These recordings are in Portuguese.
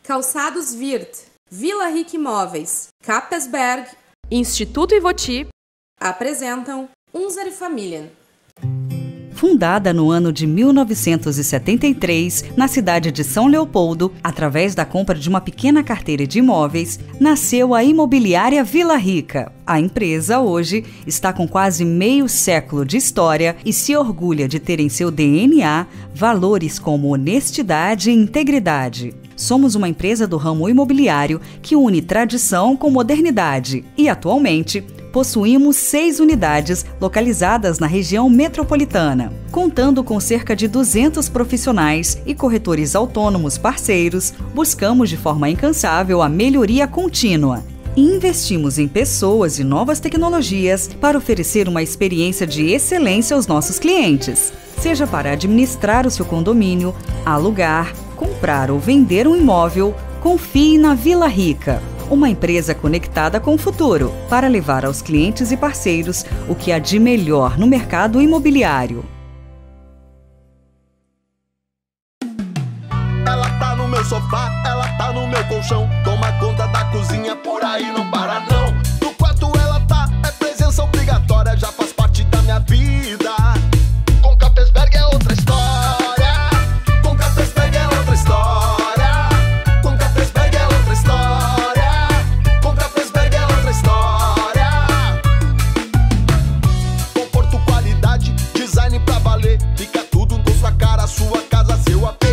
Calçados Wirth, Vila Rica Imóveis, Capesberg, Instituto Ivoti apresentam Unser Familien. Fundada no ano de 1973, na cidade de São Leopoldo, através da compra de uma pequena carteira de imóveis, nasceu a Imobiliária Vila Rica. A empresa, hoje, está com quase meio século de história e se orgulha de ter em seu DNA valores como honestidade e integridade. Somos uma empresa do ramo imobiliário que une tradição com modernidade e, atualmente, possuímos 6 unidades localizadas na região metropolitana. Contando com cerca de 200 profissionais e corretores autônomos parceiros, buscamos de forma incansável a melhoria contínua. E investimos em pessoas e novas tecnologias para oferecer uma experiência de excelência aos nossos clientes. Seja para administrar o seu condomínio, alugar, comprar ou vender um imóvel, confie na Vila Rica. Uma empresa conectada com o futuro, para levar aos clientes e parceiros o que há de melhor no mercado imobiliário. Ela tá no meu sofá, ela tá no meu colchão. Toma conta da cozinha, por aí não para não. No quarto ela tá, é presença obrigatória, já faz parte da minha vida. Com Capesberg é outra história. Com Capesberg é outra história. Com Capesberg é outra história. Com Capesberg é outra história. Conforto, qualidade, design pra valer. Fica tudo com sua cara, sua casa, seu AP.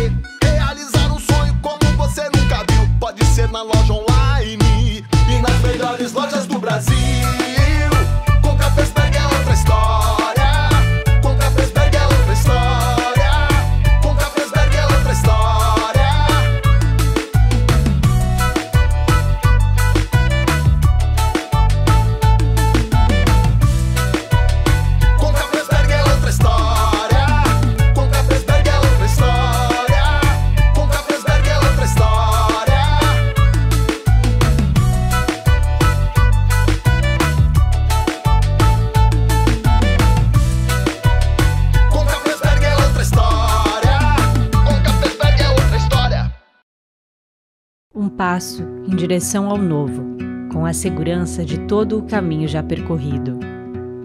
Realizar um sonho como você nunca viu. Pode ser na loja online e nas melhores lojas do Brasil. Com Capesberg é outra história. Com Capesberg é outra história. Com Capesberg é outra história. Com Capesberg é outra história. Com Capesberg é outra história. Com Capesberg é outra história. Com Capesberg é outra história. Com Capesberg é outra história. Um passo em direção ao novo, com a segurança de todo o caminho já percorrido.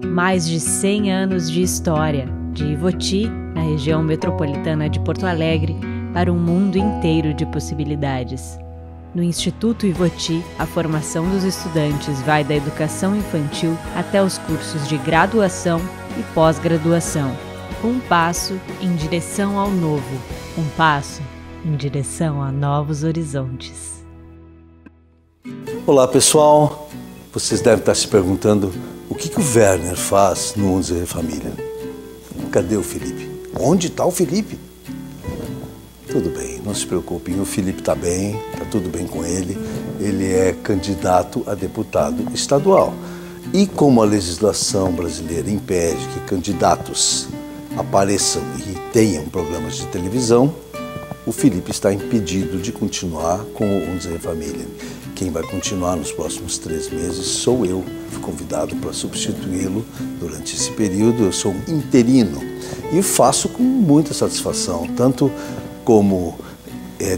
Mais de 100 anos de história, de Ivoti, na região metropolitana de Porto Alegre, para um mundo inteiro de possibilidades. No Instituto Ivoti, a formação dos estudantes vai da educação infantil até os cursos de graduação e pós-graduação. Um passo em direção ao novo, um passo em direção a novos horizontes. Olá pessoal, vocês devem estar se perguntando o que o Werner faz no Unser Familien. Cadê o Felipe? Onde está o Felipe? Tudo bem, não se preocupem, o Felipe está bem, está tudo bem com ele. Ele é candidato a deputado estadual. E como a legislação brasileira impede que candidatos apareçam e tenham programas de televisão, o Felipe está impedido de continuar com o Unser Familien. Quem vai continuar nos próximos 3 meses sou eu. Fui convidado para substituí-lo durante esse período. Eu sou um interino e faço com muita satisfação, tanto como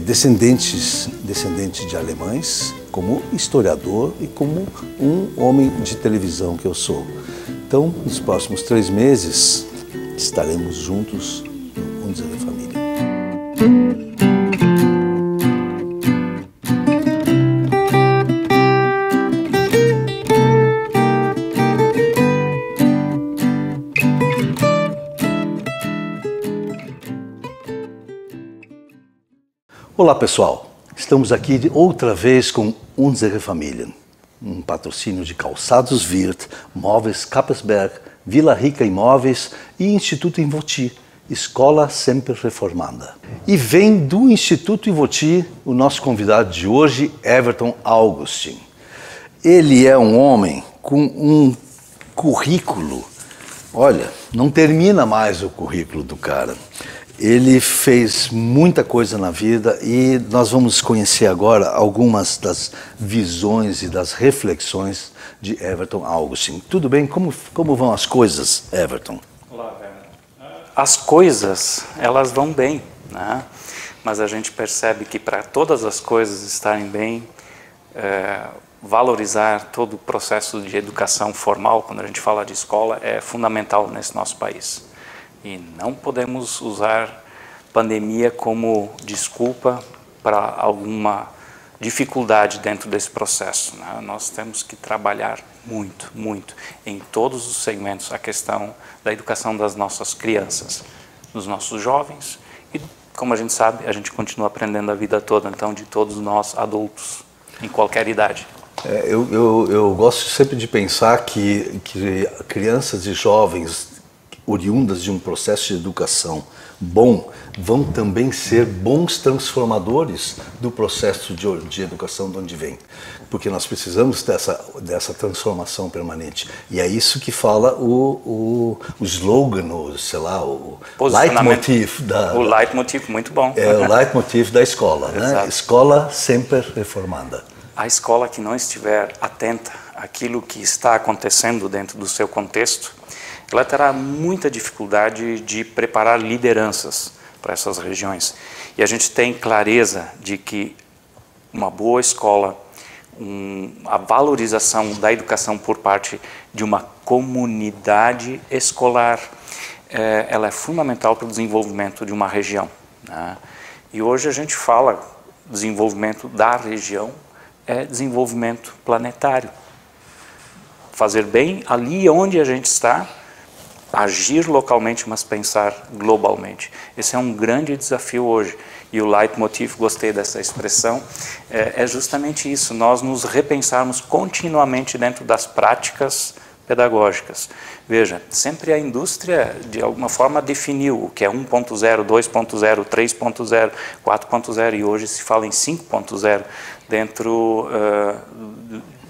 descendente de alemães, como historiador e como um homem de televisão que eu sou. Então, nos próximos 3 meses, estaremos juntos no Unser Familien. Olá pessoal, estamos aqui outra vez com Unser Familien, um patrocínio de Calçados Wirth, Móveis Capesberg, Vila Rica Imóveis e Instituto Ivoti, Escola Sempre Reformada. E vem do Instituto Ivoti o nosso convidado de hoje, Everton Augustin. Ele é um homem com um currículo, olha, não termina mais o currículo do cara. Ele fez muita coisa na vida e nós vamos conhecer agora algumas das visões e das reflexões de Everton Augustin. Tudo bem? Como vão as coisas, Everton? Olá, Werner. As coisas, elas vão bem, né? Mas a gente percebe que para todas as coisas estarem bem, valorizar todo o processo de educação formal, quando a gente fala de escola, é fundamental nesse nosso país. E não podemos usar pandemia como desculpa para alguma dificuldade dentro desse processo, né? Nós temos que trabalhar muito, muito, em todos os segmentos, a questão da educação das nossas crianças, dos nossos jovens e, como a gente sabe, a gente continua aprendendo a vida toda, então, de todos nós adultos, em qualquer idade. Eu gosto sempre de pensar que crianças e jovens oriundas de um processo de educação bom vão também ser bons transformadores do processo de educação de onde vem. Porque nós precisamos dessa transformação permanente. E é isso que fala o slogan, o leitmotiv da... O leitmotiv, muito bom. É o leitmotiv da escola, né? Escola sempre reformada. A escola que não estiver atenta àquilo que está acontecendo dentro do seu contexto, ela terá muita dificuldade de preparar lideranças para essas regiões. E a gente tem clareza de que uma boa escola, a valorização da educação por parte de uma comunidade escolar, ela é fundamental para o desenvolvimento de uma região, né? E hoje a gente fala desenvolvimento da região, é desenvolvimento planetário. Fazer bem ali onde a gente está, agir localmente, mas pensar globalmente. Esse é um grande desafio hoje. E o leitmotiv, gostei dessa expressão, é justamente isso, nós nos repensarmos continuamente dentro das práticas pedagógicas. Veja, sempre a indústria, de alguma forma, definiu o que é 1.0, 2.0, 3.0, 4.0, e hoje se fala em 5.0, dentro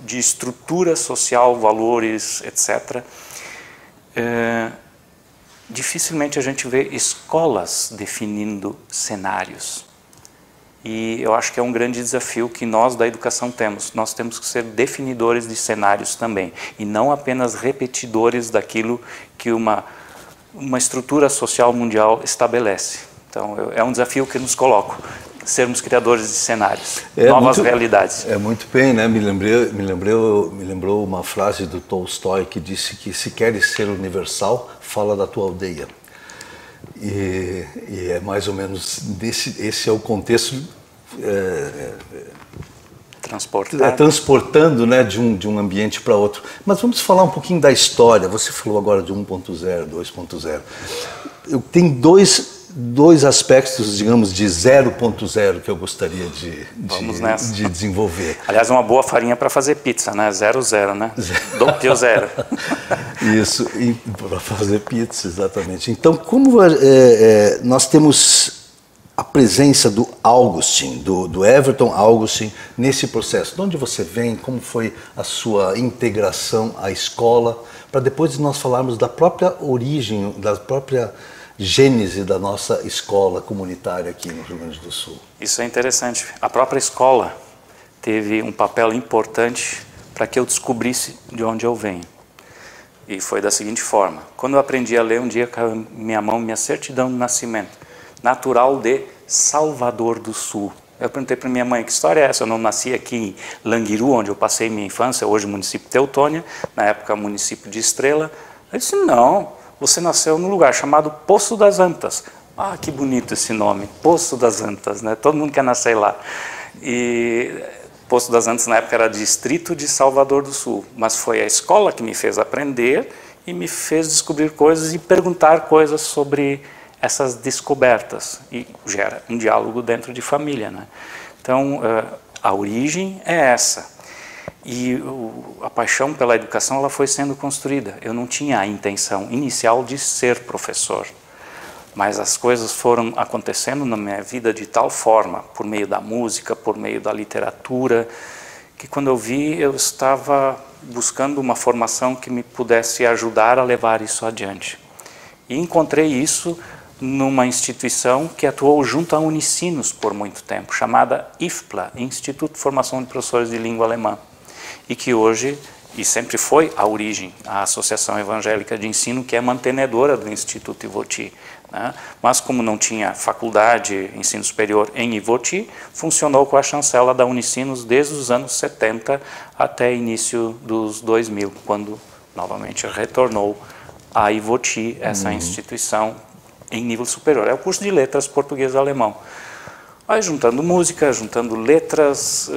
de estrutura social, valores, etc., dificilmente a gente vê escolas definindo cenários. E eu acho que é um grande desafio que nós da educação temos. Nós temos que ser definidores de cenários também, e não apenas repetidores daquilo que uma estrutura social mundial estabelece. Então, é um desafio que nos coloco, sermos criadores de cenários, novas realidades. É muito bem, né? Me lembrou uma frase do Tolstói que disse que se queres ser universal, fala da tua aldeia. E é mais ou menos esse é o contexto transportando, né, de um ambiente para outro. Mas vamos falar um pouquinho da história. Você falou agora de 1.0, 2.0. Eu tenho dois aspectos, digamos, de 0.0 que eu gostaria de desenvolver. Aliás, uma boa farinha para fazer pizza, né? 0.0, né? Doppio zero. Isso, para fazer pizza, exatamente. Então, como nós temos a presença do Augustin, do Everton Augustin, nesse processo? De onde você vem? Como foi a sua integração à escola? Para depois nós falarmos da própria origem, da própria gênese da nossa escola comunitária aqui no Rio Grande do Sul. Isso é interessante. A própria escola teve um papel importante para que eu descobrisse de onde eu venho. E foi da seguinte forma. Quando eu aprendi a ler, um dia caiu em minha mão minha certidão de nascimento, natural de Salvador do Sul. Eu perguntei para minha mãe, que história é essa? Eu não nasci aqui em Languiru, onde eu passei minha infância, hoje município de Teutônia, na época município de Estrela. Eu disse, não, você nasceu num lugar chamado Poço das Antas. Ah, que bonito esse nome, Poço das Antas, né? Todo mundo quer nascer lá. E Poço das Antas na época era distrito de Salvador do Sul, mas foi a escola que me fez aprender e me fez descobrir coisas e perguntar coisas sobre essas descobertas, e gera um diálogo dentro de família, né? Então, a origem é essa. E a paixão pela educação ela foi sendo construída. Eu não tinha a intenção inicial de ser professor, mas as coisas foram acontecendo na minha vida de tal forma, por meio da música, por meio da literatura, que quando eu vi, eu estava buscando uma formação que me pudesse ajudar a levar isso adiante. E encontrei isso numa instituição que atuou junto à Unicinos por muito tempo, chamada IFPLA, Instituto de Formação de Professores de Língua Alemã, e que hoje, e sempre foi a origem, a Associação Evangélica de Ensino, que é mantenedora do Instituto Ivoti, né? Mas como não tinha faculdade, ensino superior em Ivoti, funcionou com a chancela da Unicinos desde os anos 70 até início dos 2000, quando novamente retornou a Ivoti, essa instituição em nível superior. É o curso de letras português-alemão. Aí juntando música, juntando letras,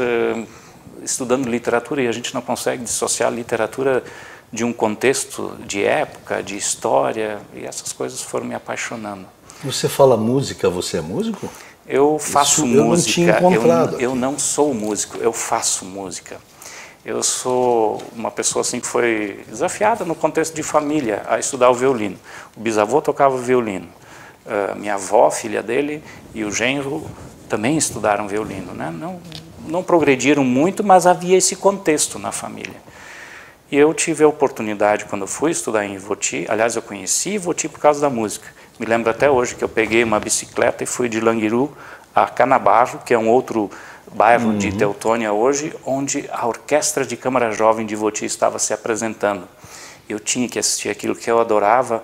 estudando literatura, e a gente não consegue dissociar a literatura de um contexto de época, de história, e essas coisas foram me apaixonando. Você fala música, você é músico? Eu faço música. Eu não tinha encontrado. Eu não sou músico, eu faço música. Eu sou uma pessoa assim que foi desafiada no contexto de família a estudar o violino. O bisavô tocava violino. Minha avó, filha dele, e o genro também estudaram violino, né? Não progrediram muito, mas havia esse contexto na família. E eu tive a oportunidade, quando eu fui estudar em Ivoti, aliás, eu conheci Ivoti por causa da música. Me lembro até hoje que eu peguei uma bicicleta e fui de Languiru a Canabarro, que é um outro bairro de Teutônia hoje, onde a Orquestra de Câmara Jovem de Ivoti estava se apresentando. Eu tinha que assistir aquilo que eu adorava,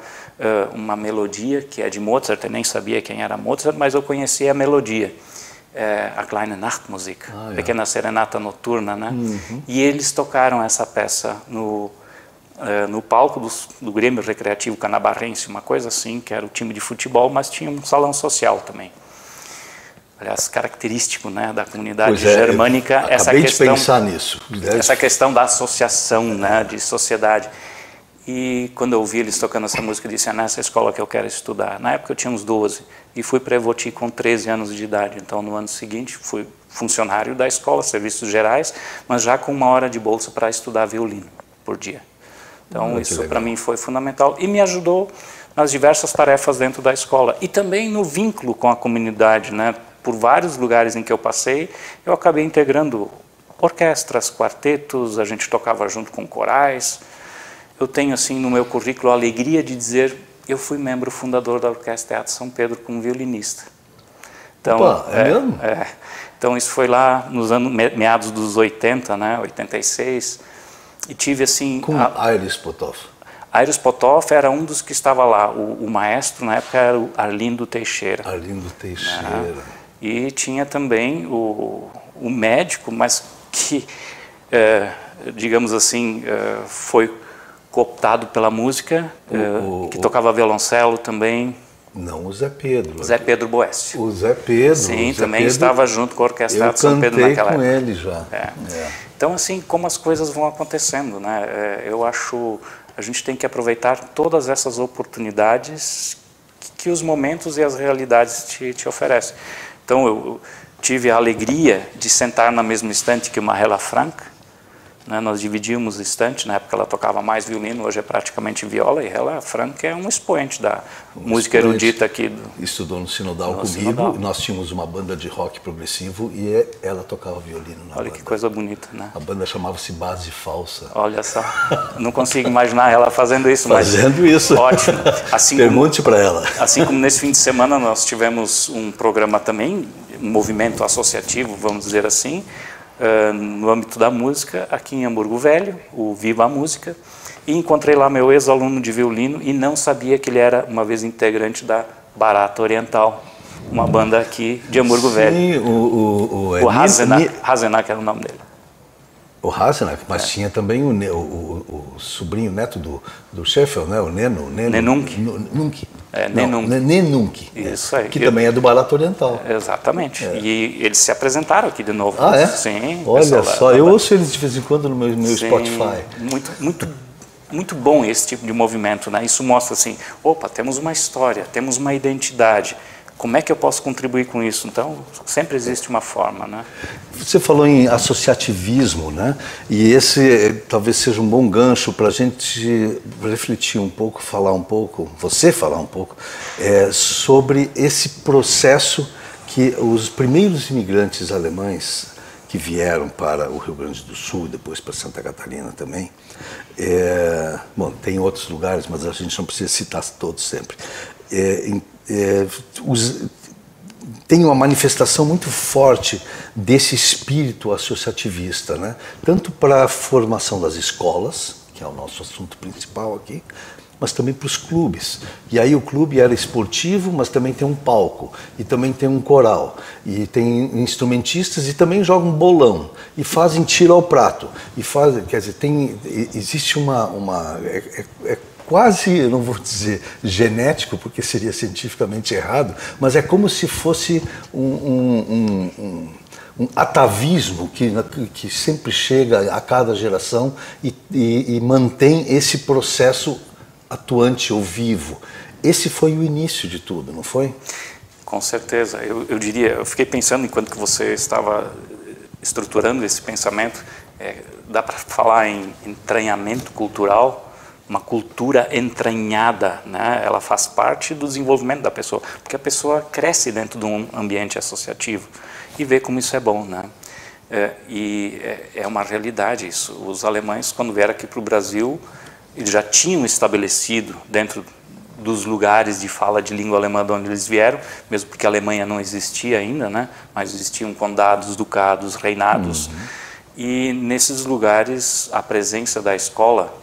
uma melodia que é de Mozart, eu nem sabia quem era Mozart, mas eu conhecia a melodia. A Kleine Nachtmusik, Pequena Serenata Noturna, né? E eles tocaram essa peça no palco do Grêmio Recreativo Canabarrense, uma coisa assim, que era o time de futebol, mas tinha um salão social também. Aliás, característico, né, da comunidade germânica, essa questão, de pensar nisso. Essa questão da associação, né, de sociedade. E quando eu ouvi eles tocando essa música, eu disse, é nessa escola que eu quero estudar. Na época eu tinha uns 12 e fui para Ivoti com 13 anos de idade. Então, no ano seguinte, fui funcionário da escola, serviços gerais, mas já com 1 hora de bolsa para estudar violino por dia. Então, isso para mim foi fundamental e me ajudou nas diversas tarefas dentro da escola. E também no vínculo com a comunidade, né? Por vários lugares em que eu passei, eu acabei integrando orquestras, quartetos, a gente tocava junto com corais. Eu tenho, assim, no meu currículo a alegria de dizer eu fui membro fundador da Orquestra Teatro São Pedro como violinista. Então, opa, é mesmo? Então, isso foi lá nos anos meados dos 80, né, 86, e tive, assim... Com Aires Potoff. Aires Potoff era um dos que estava lá. O maestro, na época, era o Arlindo Teixeira. Arlindo Teixeira. Né? E tinha também o médico, mas que, digamos assim, foi cooptado pela música, que tocava violoncelo também. Não, o Zé Pedro. Zé Pedro Boécio. O Zé Pedro. Sim, Zé também Pedro, estava junto com a Orquestra de São Pedro naquela época. Eu cantei com ele já. Então, assim, como as coisas vão acontecendo, né? Eu acho a gente tem que aproveitar todas essas oportunidades que os momentos e as realidades te oferecem. Então, eu tive a alegria de sentar na mesma estante que uma Hella Frank, né? Nós dividíamos estante, na época ela tocava mais violino, hoje é praticamente viola, e Hella Frank é um expoente da música erudita aqui. Estudou no Sinodal comigo, nós tínhamos uma banda de rock progressivo e ela tocava violino na banda. Olha que coisa bonita, né? A banda chamava-se Base Falsa. Olha só, não consigo imaginar ela fazendo isso, fazendo isso. Ótimo. Assim pergunte para ela. Assim como nesse fim de semana nós tivemos um programa também, um movimento associativo, vamos dizer assim, no âmbito da música, aqui em Hamburgo Velho, o Viva a Música, e encontrei lá meu ex-aluno de violino e não sabia que ele era, uma vez, integrante da Barata Oriental, uma banda aqui de Hamburgo Velho. Sim, o Hasenack era o nome dele. O Hasenack, mas tinha também o sobrinho neto do Sheffield, né? O Nenunk. Nenunk. Isso aí. Que também é do Barata Oriental. Exatamente. E eles se apresentaram aqui de novo. Ah, é? Sim. Olha só, eu ouço eles de vez em quando no meu Spotify. Muito bom esse tipo de movimento, né? Isso mostra assim, opa, temos uma história, temos uma identidade. Como é que eu posso contribuir com isso? Então, sempre existe uma forma, né? Você falou em associativismo, né? E esse talvez seja um bom gancho para a gente refletir um pouco, você falar um pouco, sobre esse processo que os primeiros imigrantes alemães que vieram para o Rio Grande do Sul, depois para Santa Catarina também, bom, tem outros lugares, mas a gente não precisa citar todos sempre, tem uma manifestação muito forte desse espírito associativista, né? Tanto para a formação das escolas, que é o nosso assunto principal aqui, mas também para os clubes. E aí o clube era esportivo, mas também tem um palco, e também tem um coral, e tem instrumentistas, e também jogam bolão, e fazem tiro ao prato, e fazem, quer dizer, existe quase, eu não vou dizer genético, porque seria cientificamente errado, mas é como se fosse um atavismo que sempre chega a cada geração e mantém esse processo atuante ou vivo. Esse foi o início de tudo, não foi? Com certeza. Eu diria, eu fiquei pensando enquanto que você estava estruturando esse pensamento, dá para falar em entranhamento cultural, uma cultura entranhada, né? Ela faz parte do desenvolvimento da pessoa, porque a pessoa cresce dentro de um ambiente associativo e vê como isso é bom, né? É uma realidade isso. Os alemães, quando vieram aqui para o Brasil, eles já tinham estabelecido dentro dos lugares de fala de língua alemã de onde eles vieram, mesmo porque a Alemanha não existia ainda, né? Mas existiam condados, ducados, reinados. E nesses lugares a presença da escola,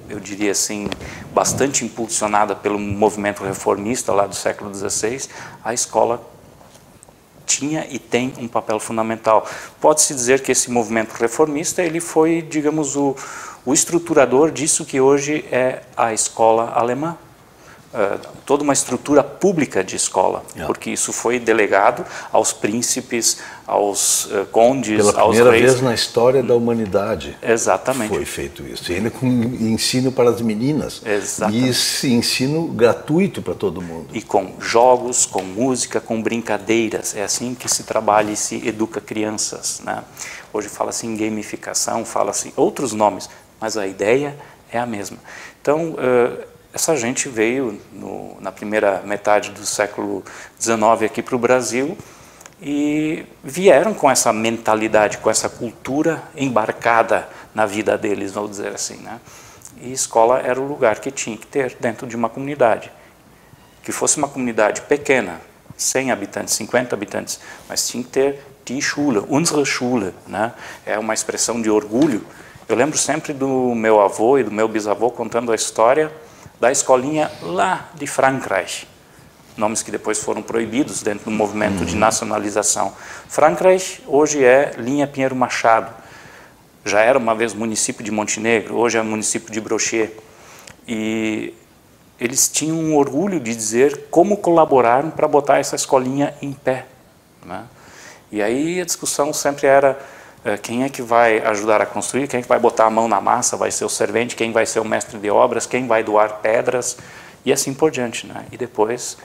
eu diria assim, bastante impulsionada pelo movimento reformista lá do século XVI, a escola tinha e tem um papel fundamental. Pode-se dizer que esse movimento reformista ele foi, digamos, o estruturador disso que hoje é a escola alemã. Toda uma estrutura pública de escola, porque isso foi delegado aos príncipes, aos condes, aos reis. Pela primeira vez na história da humanidade. Exatamente. Foi feito isso. E ainda com ensino para as meninas. Exatamente. E ensino gratuito para todo mundo. E com jogos, com música, com brincadeiras. É assim que se trabalha e se educa crianças, né? Hoje fala-se em gamificação, fala-se outros nomes, mas a ideia é a mesma. Então, essa gente veio na primeira metade do século XIX aqui para o Brasil e vieram com essa mentalidade, com essa cultura embarcada na vida deles, vamos dizer assim, né? E escola era o lugar que tinha que ter dentro de uma comunidade. Que fosse uma comunidade pequena, 100 habitantes, 50 habitantes, mas tinha que ter die Schule, unsere Schule, né? É uma expressão de orgulho. Eu lembro sempre do meu avô e do meu bisavô contando a história da escolinha lá de Frankreich, nomes que depois foram proibidos dentro do movimento de nacionalização. Frankreich hoje é Linha Pinheiro Machado, já era uma vez município de Montenegro, hoje é município de Brochet, e eles tinham um orgulho de dizer como colaboraram para botar essa escolinha em pé, né? E aí a discussão sempre era quem é que vai ajudar a construir, quem é que vai botar a mão na massa, vai ser o servente, quem vai ser o mestre de obras, quem vai doar pedras, e assim por diante, né? E depois,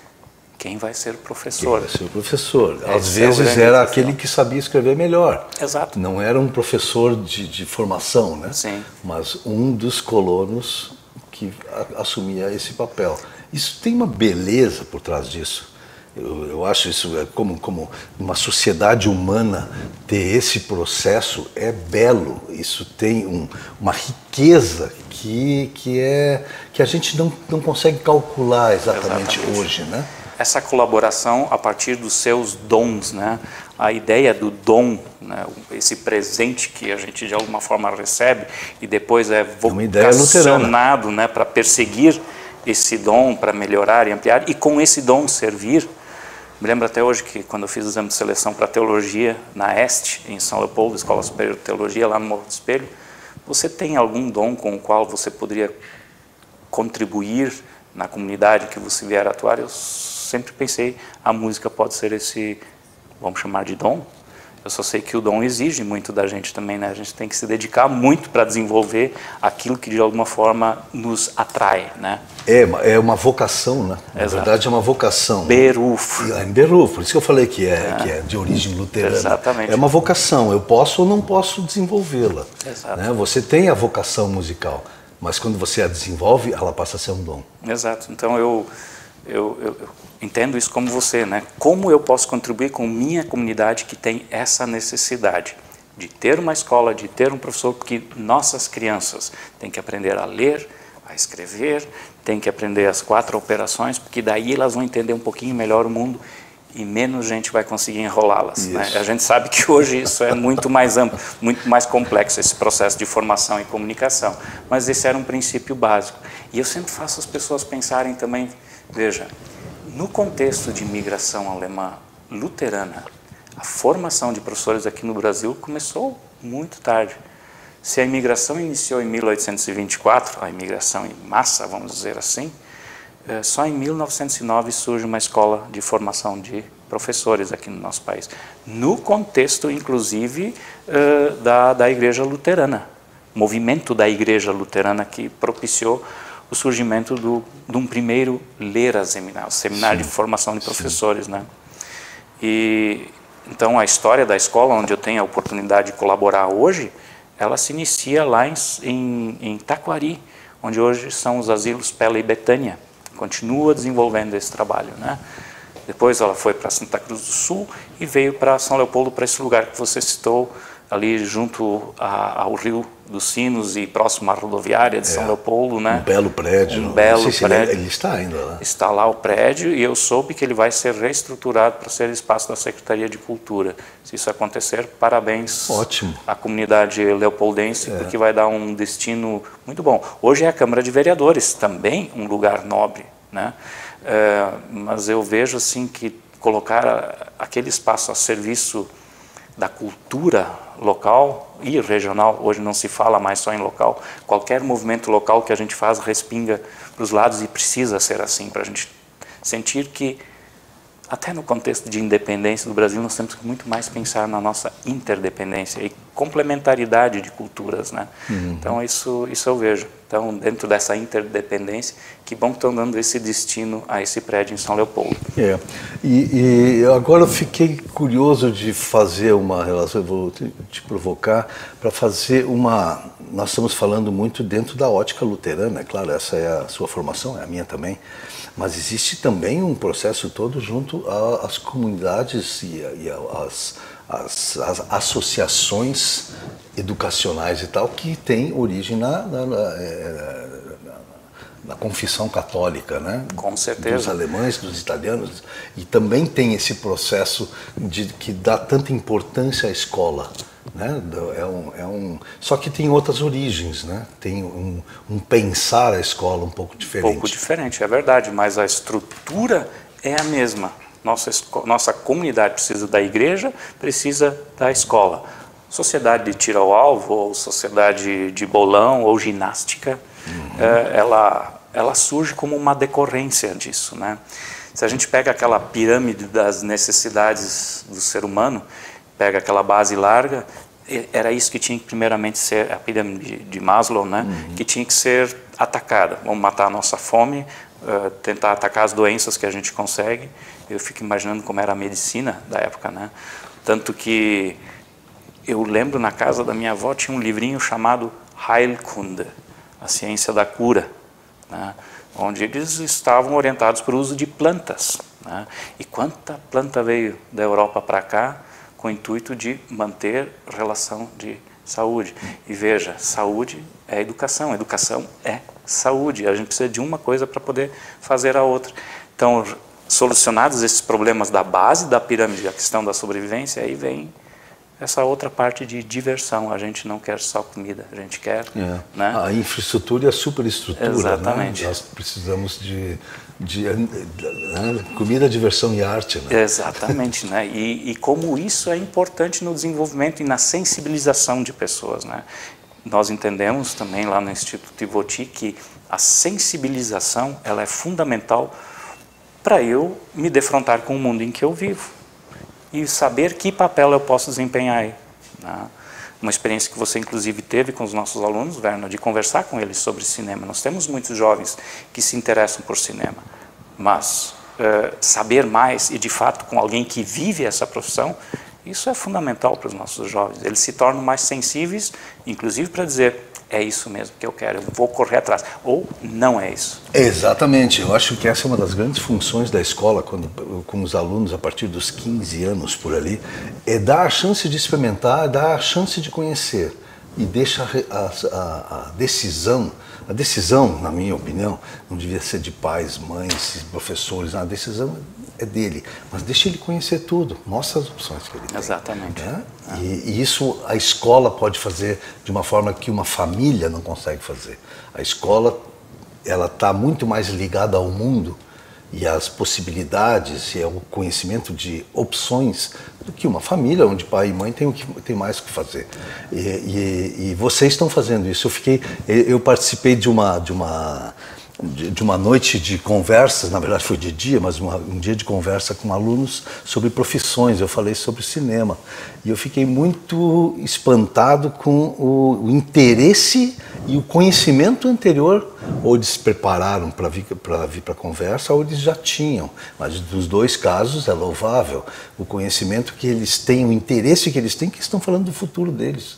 quem vai ser o professor? Quem vai ser o professor. Às vezes era aquele que sabia escrever melhor. Exato. Não era um professor de formação, né? Sim. Mas um dos colonos que assumia esse papel. Isso tem uma beleza por trás disso. Eu acho isso como uma sociedade humana ter esse processo é belo. Isso tem uma riqueza que a gente não consegue calcular exatamente hoje, né? Essa colaboração a partir dos seus dons, né? A ideia do dom, né? Esse presente que a gente de alguma forma recebe e depois é vocacionado, né? Para perseguir esse dom, para melhorar e ampliar e com esse dom servir. Me lembro até hoje que quando eu fiz o exame de seleção para teologia na EST, em São Leopoldo, Escola Superior de Teologia, lá no Morro do Espelho, você tem algum dom com o qual você poderia contribuir na comunidade que você vier a atuar? Eu sempre pensei, a música pode ser esse, vamos chamar de dom? Eu só sei que o dom exige muito da gente também, né? A gente tem que se dedicar muito para desenvolver aquilo que de alguma forma nos atrai, né? É uma vocação, né? Na verdade é uma vocação. Beruf. Beruf, por isso que eu falei que é de origem luterana. Exatamente. É uma vocação, eu posso ou não posso desenvolvê-la. Exato. Né? Você tem a vocação musical, mas quando você a desenvolve, ela passa a ser um dom. Exato. Então eu entendo isso como você, né? Como eu posso contribuir com minha comunidade que tem essa necessidade de ter uma escola, de ter um professor, porque nossas crianças têm que aprender a ler, a escrever, tem que aprender as 4 operações, porque daí elas vão entender um pouquinho melhor o mundo e menos gente vai conseguir enrolá-las. Né? A gente sabe que hoje isso é muito mais amplo, muito mais complexo, esse processo de formação e comunicação. Mas esse era um princípio básico. E eu sempre faço as pessoas pensarem também, veja, no contexto de imigração alemã luterana, a formação de professores aqui no Brasil começou muito tarde. Se a imigração iniciou em 1824, a imigração em massa, vamos dizer assim, só em 1909 surge uma escola de formação de professores aqui no nosso país, no contexto, inclusive, da Igreja Luterana, movimento da Igreja Luterana que propiciou o surgimento de um primeiro LERA seminário, seminário de formação de professores, né? E então a história da escola, onde eu tenho a oportunidade de colaborar hoje, ela se inicia lá em Taquari, onde hoje são os asilos Pela e Betânia. Continua desenvolvendo esse trabalho, né? Depois ela foi para Santa Cruz do Sul e veio para São Leopoldo, para esse lugar que você citou, ali junto ao Rio dos Sinos e próximo à rodoviária de São Leopoldo, né? Um belo prédio. Um belo prédio. Ele está ainda lá. Está lá o prédio e eu soube que ele vai ser reestruturado para ser espaço da Secretaria de Cultura. Se isso acontecer, parabéns. Ótimo. À comunidade leopoldense, porque vai dar um destino muito bom. Hoje é a Câmara de Vereadores, também um lugar nobre, né? Mas eu vejo assim que colocar aquele espaço a serviço da cultura local e regional, hoje não se fala mais só em local, qualquer movimento local que a gente faz respinga para os lados e precisa ser assim, para a gente sentir que, até no contexto de independência do Brasil, nós temos que muito mais pensar na nossa interdependência e complementaridade de culturas, né? Então isso eu vejo. Então, dentro dessa interdependência, que bom que estão dando esse destino a esse prédio em São Leopoldo. E agora eu fiquei curioso de fazer uma relação, eu vou te provocar, para fazer uma... Nós estamos falando muito dentro da ótica luterana, é claro, essa é a sua formação, é a minha também, mas existe também um processo todo junto às comunidades e as associações educacionais e tal, que tem origem na confissão católica, né? Com certeza. Dos alemães, dos italianos, e também tem esse processo que dá tanta importância à escola, né? Só que tem outras origens, né? Tem um pensar a escola um pouco diferente. Um pouco diferente, é verdade, mas a estrutura é a mesma. Nossa comunidade precisa da igreja, precisa da escola. Sociedade de tiro ao alvo, ou sociedade de bolão, ou ginástica, ela surge como uma decorrência disso, né? Se a gente pega aquela pirâmide das necessidades do ser humano, pega aquela base larga, era isso que tinha que primeiramente ser a pirâmide de Maslow, né? Que tinha que ser atacada. Vamos matar a nossa fome, tentar atacar as doenças que a gente consegue. Eu fico imaginando como era a medicina da época, né? Tanto que eu lembro, na casa da minha avó tinha um livrinho chamado Heilkunde, a ciência da cura, né? Onde eles estavam orientados para o uso de plantas, né? E quanta planta veio da Europa para cá com o intuito de manter relação de saúde. E veja, saúde é educação, educação é saúde. A gente precisa de uma coisa para poder fazer a outra. Então, solucionados esses problemas da base da pirâmide, a questão da sobrevivência, aí vem essa outra parte de diversão. A gente não quer só comida, a gente quer... né? A infraestrutura e a superestrutura. Exatamente. Né? Nós precisamos de comida, diversão e arte. Né? Exatamente. Né? E como isso é importante no desenvolvimento e na sensibilização de pessoas. Né? Nós entendemos também lá no Instituto Ivoti que a sensibilização ela é fundamental para eu me defrontar com o mundo em que eu vivo e saber que papel eu posso desempenhar aí, né? Uma experiência que você inclusive teve com os nossos alunos, Werner, de conversar com eles sobre cinema. Nós temos muitos jovens que se interessam por cinema, mas saber mais e de fato com alguém que vive essa profissão, isso é fundamental para os nossos jovens. Eles se tornam mais sensíveis, inclusive para dizer, é isso mesmo que eu quero, eu vou correr atrás. Ou não é isso. Exatamente. Eu acho que essa é uma das grandes funções da escola, com os alunos a partir dos 15 anos por ali, é dar a chance de experimentar, dar a chance de conhecer. e deixa a decisão, na minha opinião, não devia ser de pais, mães, professores, a decisão é dele, mas deixa ele conhecer tudo, mostra as opções que ele tem. Exatamente. Né? E isso a escola pode fazer de uma forma que uma família não consegue fazer. A escola, ela está muito mais ligada ao mundo e às possibilidades e ao conhecimento de opções do que uma família onde pai e mãe tem mais o que fazer. E vocês estão fazendo isso. Eu participei de uma noite de conversas, na verdade foi de dia, mas um dia de conversa com alunos sobre profissões. Eu falei sobre cinema e eu fiquei muito espantado com o interesse e o conhecimento anterior. Ou eles se prepararam para vir para a conversa, ou eles já tinham. Mas dos dois casos é louvável o conhecimento que eles têm, o interesse que eles têm, que estão falando do futuro deles.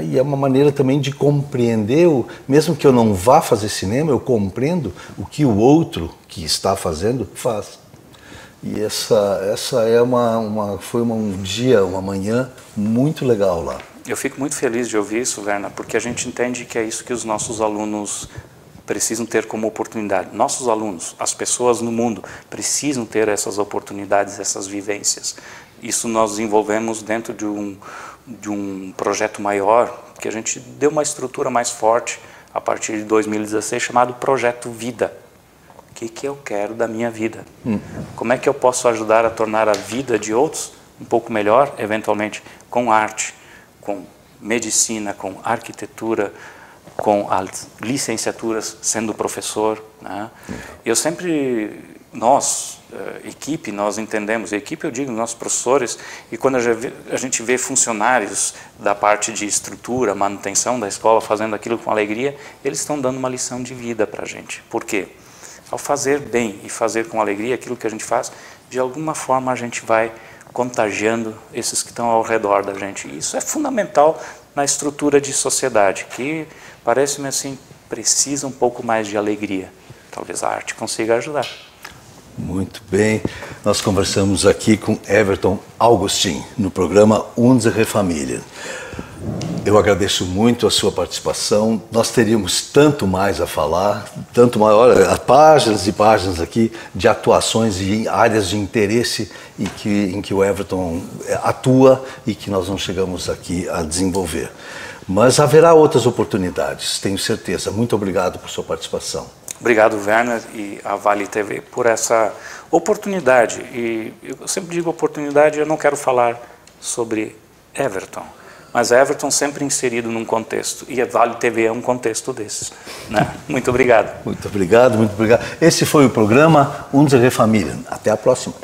E é uma maneira também de compreender, mesmo que eu não vá fazer cinema, eu compreendo o que o outro que está fazendo faz. E essa foi uma manhã muito legal lá. Eu fico muito feliz de ouvir isso, Werner, porque a gente entende que é isso que os nossos alunos precisam ter como oportunidade. Nossos alunos, as pessoas no mundo, precisam ter essas oportunidades, essas vivências. Isso nós desenvolvemos dentro de um projeto maior, que a gente deu uma estrutura mais forte a partir de 2016, chamado Projeto Vida. O que eu quero da minha vida? Como é que eu posso ajudar a tornar a vida de outros um pouco melhor, eventualmente com arte, com medicina, com arquitetura, com as licenciaturas, sendo professor, né? Eu sempre, nós, equipe, nós entendemos, equipe eu digo, nossos professores, e quando a gente vê funcionários da parte de estrutura, manutenção da escola, fazendo aquilo com alegria, eles estão dando uma lição de vida para a gente. Por quê? Ao fazer bem e fazer com alegria aquilo que a gente faz, de alguma forma a gente vai contagiando esses que estão ao redor da gente. E isso é fundamental na estrutura de sociedade, que parece-me assim, precisa um pouco mais de alegria. Talvez a arte consiga ajudar. Muito bem. Nós conversamos aqui com Everton Augustin, no programa Unsere Familie. Eu agradeço muito a sua participação. Nós teríamos tanto mais a falar, tanto mais, olha, páginas e páginas aqui de atuações e áreas de interesse em que o Everton atua e que nós não chegamos aqui a desenvolver. Mas haverá outras oportunidades, tenho certeza. Muito obrigado por sua participação. Obrigado, Werner, e a Vale TV por essa oportunidade. E eu sempre digo oportunidade, eu não quero falar sobre Everton, mas Everton sempre inserido num contexto, e a Vale TV é um contexto desses, né? Muito obrigado. Muito obrigado, muito obrigado. Esse foi o programa Unsere Familie. Até a próxima.